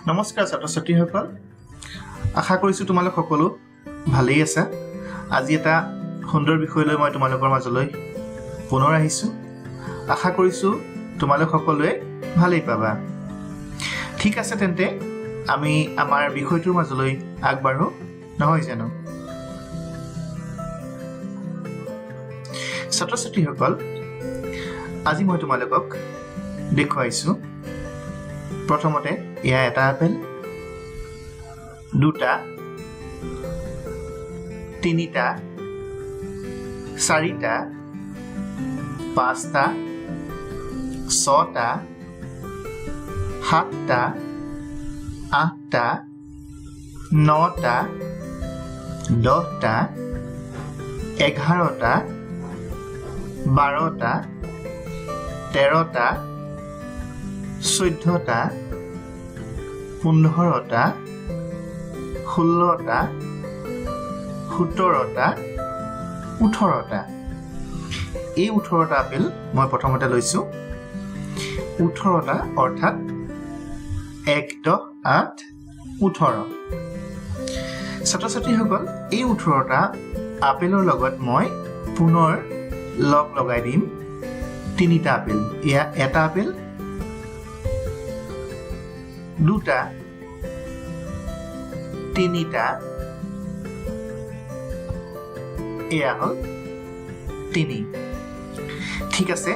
নমস্কাৰ ছাত্ৰ ছাত্ৰীসকল আশা কৰিছো তোমালোক সকলো ভালেই আছে আজি এটা সুন্দৰ বিষয় লৈ মই তোমালোকৰ মাজলৈ পুনৰ আহিছো আশা কৰিছো তোমালোক সকলোৱে ভালেই পাবা ঠিক আছে তেন্তে আমি আমাৰ বিষয়টোৰ মাজলৈ আগবাঢ়ো নহয় জানো ছাত্ৰ ছাত্ৰীসকল আজি মই তোমালোকক দেখুৱাইছো প্ৰথমতে ইয়া এটা আপেল দুটা তিনিটা চাৰিটা পাঁচটা ছটা সাতটা আঠটা নটা দহটা 11টা 12টা 13টা 14টা 15টা 16টা 17টা 18টা এই 18টা আপেল মই প্ৰথমতে লৈছো 18টা অৰ্থাৎ 1 10 8 18 ছাত্ৰ ছাত্ৰীসকল এই 18টা আপেলৰ লগত মই পুনৰ লগ লগাই দিম তিনিটা আপেল ইয়া এটা আপেল দুটা তিনিটা এয়া হল তিনি ঠিক আছে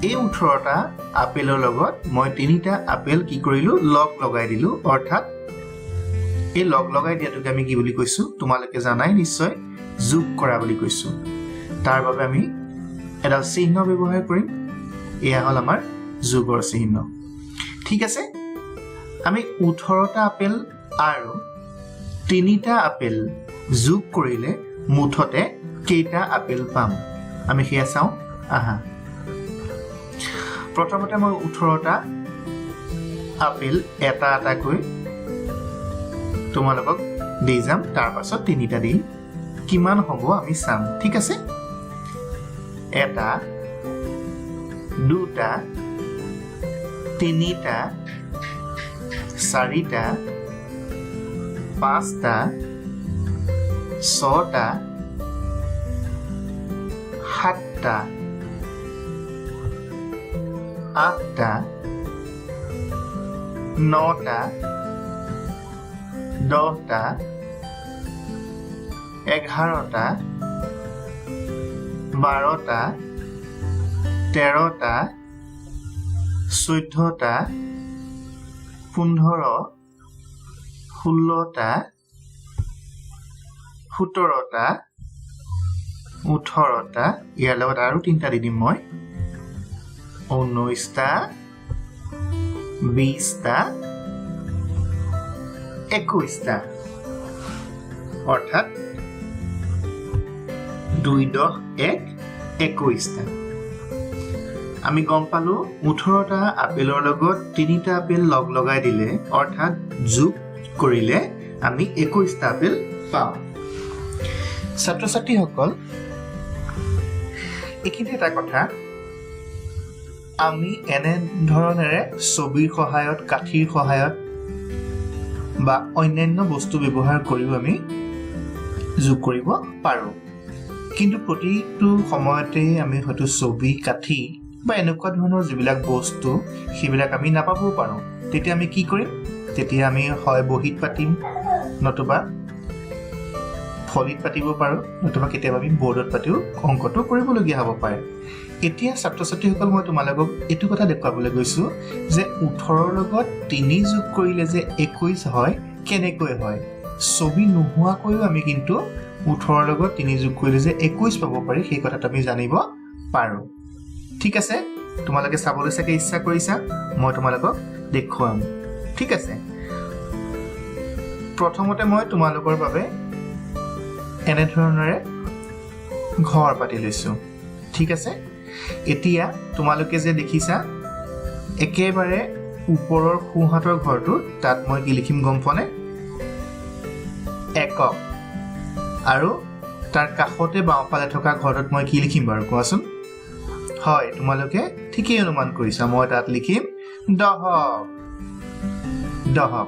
এই 18টা আপেলৰ লগত মই তিনিটা আপেল কি কৰিলো লগ লগাই দিলো অৰ্থাৎ এই লগ লগাই দিয়াটোকে আমি কি বুলি কৈছো তোমালোকে জানাই নিশ্চয় যোগ কৰা বুলি কৈছো তাৰ বাবে আমি এডাল চিহ্ন ব্যৱহাৰ কৰিম এয়া হল আমাৰ যোগৰ চিহ্ন ঠিক আছে আমি 18টা আপেল আৰু তিনিটা আপেল যোগ কৰিলে মুঠতে কেইটা আপেল পাম আমি হেয়া চাও আহা প্ৰথমতে মই 18টা আপেল এটা এটা কৈ তোমালোকক দি যাম তাৰ পাছত তিনিটা দিম কিমান হ'ব আমি চাম ঠিক আছে এটা দুটা তিনিটা চাৰিটা পাঁচটা ছটা সাতটা আঠটা নটা দহটা 11টা 12টা 13টা 14টা 15 16টা 17টা 18টা ইয়াৰ লগত আৰু তিনিটা দি দিম মই 19টা 20টা 21টা অৰ্থাৎ 2 10 1 21টা আমি গম পালো 18টা আপেলৰ লগত তিনিটা আপেল লগ লগাই দিলে অৰ্থাৎ যোগ কৰিলে আমি 21টা আপেল পাম ছাত্ৰ ছাত্ৰীসকল এখিনি এটা কথা আমি এনে ধৰণেৰে ছবিৰ সহায়ত কাঠিৰ সহায়ত বা অন্যান্য বস্তু ব্যৱহাৰ কৰিও আমি যোগ কৰিব পাৰো কিন্তু প্ৰতিটো সময়তে আমি হয়তো ছবি কাঠি বা এনেকুৱা ধৰণৰ যিবিলাক বস্তু সেইবিলাক আমি নাপাবও পাৰো তেতিয়া আমি কি কৰিম তেতিয়া আমি হয় বহিত পাতিম নতুবা ফলিত পাতিব পাৰো নতুবা কেতিয়াবা আমি বৰ্ডত পাতিও অংকটো কৰিবলগীয়া হ'ব পাৰে এতিয়া ছাত্ৰ ছাত্ৰীসকল মই তোমালোকক এটো কথা দেখুৱাবলৈ গৈছো যে 18ৰ লগত 3 যোগ কৰিলে যে 21 হয় কেনেকৈ হয় ছবি নোহোৱাকৈও আমি কিন্তু 18ৰ লগত 3 যোগ কৰিলে যে 21 পাব পাৰি সেই কথাটো আমি জানিব পাৰো ঠিক আছে তোমালোকে চাবলৈ চাগে ইচ্ছা কৰিছা মই তোমালোকক দেখুৱাম ঠিক আছে প্ৰথমতে মই তোমালোকৰ বাবে এনে ধৰণৰে ঘৰ পাতি লৈছো ঠিক আছে এতিয়া তোমালোকে যে দেখিছা একেবাৰে ওপৰৰ খুহাতৰ ঘৰটো তাত মই কি লিখিম গম পোৱানে একক আৰু তাৰ কাষতে বাওঁফালে থকা ঘৰটোত মই কি লিখিম বাৰু কোৱাচোন হয় তোমালোকে ঠিকই অনুমান কৰিছা মই তাত লিখিম দহক দহক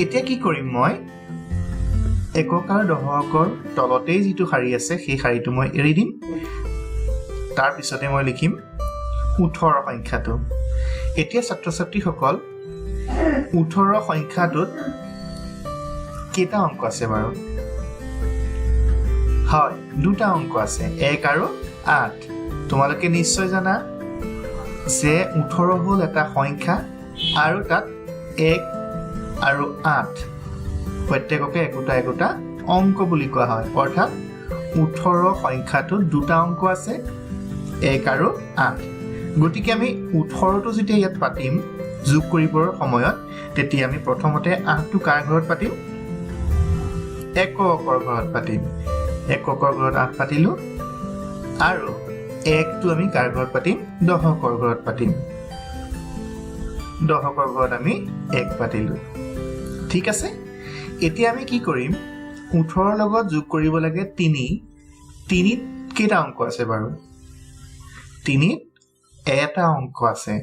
এতিয়া কি কৰিম মই একক আৰু দহকৰ তলতেই যিটো শাৰী আছে সেই শাৰীটো মই এৰি দিম তাৰ পিছতে মই লিখিম 18 সংখ্যাটো এতিয়া ছাত্ৰ ছাত্ৰীসকল 18 সংখ্যাটোত কেইটা অংক আছে বাৰু হয় দুটা অংক আছে 1 আৰু 8 তোমালোকে নিশ্চয় জানা যে 18 হল এটা সংখ্যা আৰু তাত 1 আৰু 8 প্ৰত্যেককে একোটা অংক বুলি কোৱা হয় অৰ্থাৎ 18 সংখ্যাটোত দুটা অংক আছে 1 আৰু 8 গতিকে আমি 18টো যেতিয়া ইয়াত পাতিম যোগ কৰিবৰ সময়ত তেতিয়া আমি প্ৰথমতে 8টো কাৰ ঘৰত পাতিম এককৰ ঘৰত পাতিম এককৰ ঘৰত 8 পাতিলো আৰু 1টো আমি কাৰ ঘৰত পাতিম দহকৰ ঘৰত পাতিম দহকৰ ঘৰত আমি 1 পাতিলো ঠিক আছে এতিয়া আমি কি কৰিম 18 লগত যোগ কৰিব লাগে 3 কেইটা অংক আছে বাৰু 3 এটা অংক আছে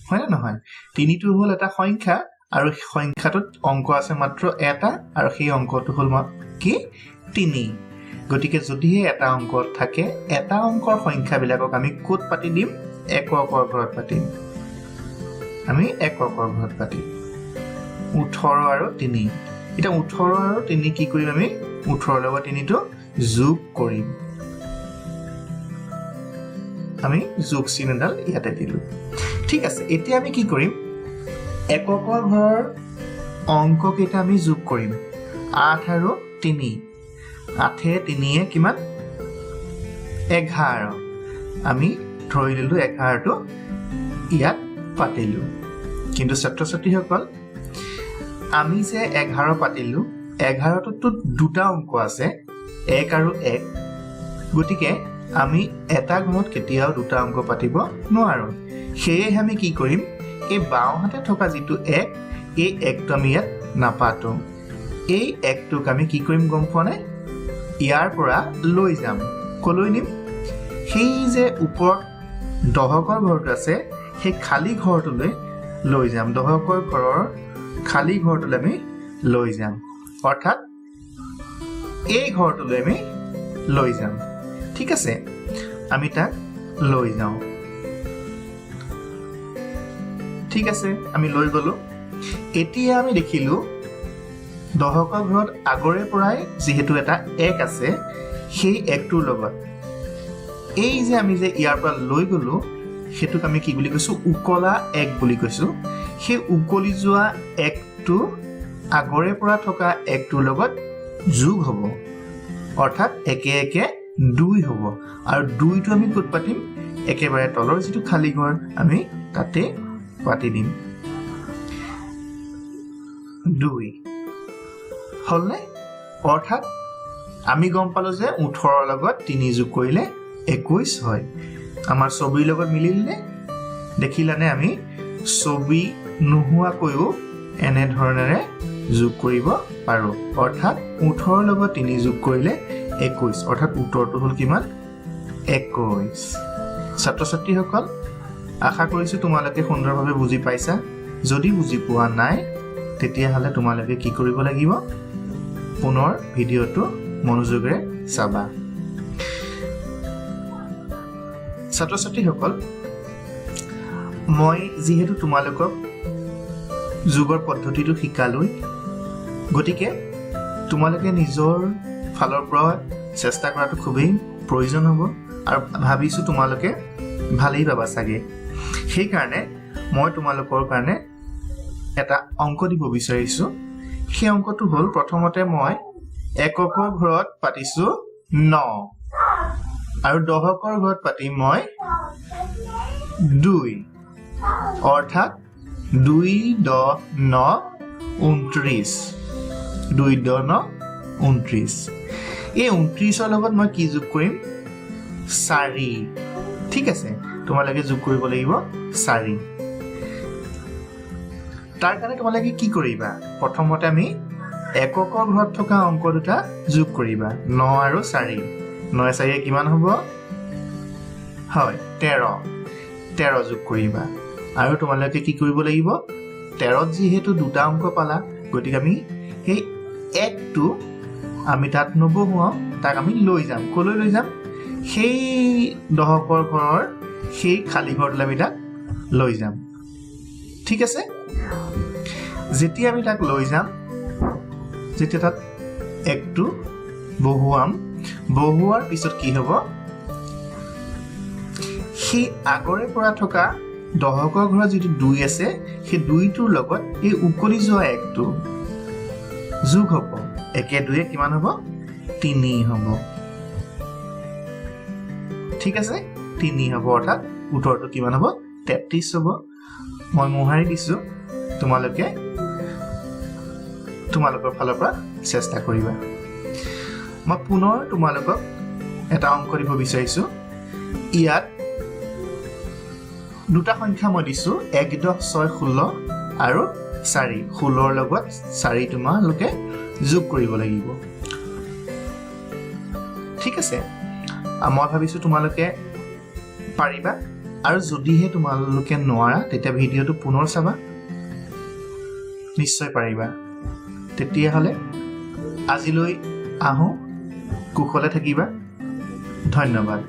হয় না নহয় 3টো হল এটা সংখ্যা আৰু সংখ্যাটোত অংক আছে মাত্ৰ এটা আৰু সেই অংকটো হল কি 3 গতিকে যদিহে এটা অংক থাকে এটা অংকৰ সংখ্যাবিলাকক আমি ক'ত পাতি দিম এককৰ ঘৰত পাতিম আমি এককৰ ঘৰত পাতিম 18 আৰু 3 এটা 18 আৰু 3 কি কৰিম আমি 18 লগত 3টো যোগ কৰিম আমি যোগ চিন এডাল ইয়াতে দিলো ঠিক আছে এতিয়া আমি কি কৰিম এককৰ ঘৰৰ অংক কেইটা আমি যোগ কৰিম 8 আৰু 3 8 এ 3 এ কিমান 11 আমি ধৰি ললো 11টো ইয়াত পাতিলো কিন্তু ছাত্ৰ ছাত্ৰীসকল আমি যে 11 পাতিলো 11টোত দুটা অংক আছে 1 আৰু 1 গতিকে আমি এটা ঘৰত কেতিয়াও দুটা অংক পাতিব নোৱাৰো সেয়ে আমি কি কৰিম এই বাওঁহাতে থকা যিটো 1 এই 1টো আমি ইয়াত নাপাতো এই 1টোক আমি কি কৰিম গম পোৱা নাই ইয়াৰ পৰা লৈ যাম কলৈ নিম সেই যে ওপৰত দহকৰ ঘৰটো আছে সেই খালি ঘৰটোলৈ লৈ যাম দহকৰ ঘৰৰ খালি ঘৰটোলৈ আমি লৈ যাম অৰ্থাৎ এই ঘৰটোলৈ আমি লৈ যাম ঠিক আছে আমি তাক লৈ যাওঁ ঠিক আছে আমি লৈ গলো এতিয়া আমি দেখিলো দহকৰ ঘৰত আগৰে পৰাই যেহেতু এটা 1 আছে সেই 1টোৰ লগত এই যে আমি যে ইয়াৰ পৰা লৈ গলো হেতুক আমি কি বুলি কৈছো উকলা 1 বুলি কৈছো সেই উকলি যোৱা 1টো আগৰে পৰা থকা 1টোৰ লগত যোগ হ'ব অৰ্থাৎ একে একে 2 হ'ব আৰু 2টো আমি ক'ত পাতিম একেবাৰে তলৰ যেটো খালি ঘৰ আমি তাতে পাতি দিম 2 হলনে অৰ্থাৎ আমি গম পালো যে 18 লগত 3 যোগ কৰিলে 21 হয় আমাৰ ছবিৰ লগত মিলিলনে দেখিলানে আমি ছবি নোহোৱাকৈও এনে ধৰণেৰে যোগ কৰিব পাৰো অৰ্থাৎ 18 লগত 3 যোগ কৰিলে 21 অৰ্থাৎ উত্তৰটো হল কিমান 21 ছাত্ৰ ছাত্ৰীসকল আশা কৰিছো তোমালোকে সুন্দৰভাৱে বুজি পাইছা যদি বুজি পোৱা নাই তেতিয়া হলে তোমালোকে কি কৰিব লাগিব পুনৰ ভিডিওটো মনোযোগেৰে চাবা ছাত্ৰ ছাত্ৰীসকল মই যেহেতু তোমালোকক যোগৰ পদ্ধতিটো শিকালো গতিকে তোমালোকে নিজৰ ফালৰ পৰা চেষ্টা কৰাটো খুবেই প্ৰয়োজন হ'ব আৰু ভাবিছো তোমালোকে ভালেই পাবা চাগে সেই কাৰণে মই তোমালোকৰ কাৰণে এটা অংক দিব বিচাৰিছো সেই অংকটো হল প্ৰথমতে মই এককৰ ঘৰত পাতিছো 9 আৰু দহকৰ ঘৰত পাতিম মই 2 অৰ্থাৎ 2 10 9 29 2 10 9 29 এই 29ৰ লগত মই কি যোগ কৰিম 4 ঠিক আছে তোমালোকে যোগ কৰিব লাগিব 4 তাৰ কাৰণে তোমালোকে কি কৰিবা প্ৰথমতে আমি এককৰ ঘৰত থকা অংক দুটা যোগ কৰিবা 9 আৰু 4 9 4 কিমান হ'ব হয় 13 যোগ কৰিবা আৰু তোমালোকে কি কৰিব লাগিব 13ত যিহেতু দুটা অংক পালা গতিকে আমি সেই 1টো আমি তাত নবহুৱাও তাক আমি লৈ যাম কলৈ লৈ যাম সেই দহকৰ ঘৰৰ সেই খালী ঘৰটোলৈ আমি তাক লৈ যাম ঠিক আছে যেতিয়া আমি তাক লৈ যাম যেতিয়া তাত 1টো বহুৱাৰ পিছত কি হ'ব সেই আগৰে পৰা থকা দহকৰ ঘৰত যিটো 2 আছে সেই 2টোৰ লগত এই উকলি যোৱা 1টো যোগ হ'ব 1 2 কিমান হ'ব 3 হ'ব ঠিক আছে 3 হ'ব অৰ্থাৎ উত্তৰটো কিমান হ'ব 33 হ'ব মই মোহাৰি দিছো তোমালোকৰ ফালৰ পৰা চেষ্টা কৰিবা মই পুনৰ তোমালোকক এটা অংক দিব বিচাৰিছো ইয়াত দুটা সংখ্যা মই দিছো 1 10 6 16 আৰু 4 16ৰ লগত 4 তোমালোকে যোগ কৰিব লাগিব ঠিক আছে মই ভাবিছো তোমালোকে পাৰিবা আৰু যদিহে তোমালোকে নোৱাৰা তেতিয়া ভিডিঅটো পুনৰ চাবা নিশ্চয় পাৰিবা তেতিয়াহলে আজিলৈ আহো কুশলে থাকিবা ধন্যবাদ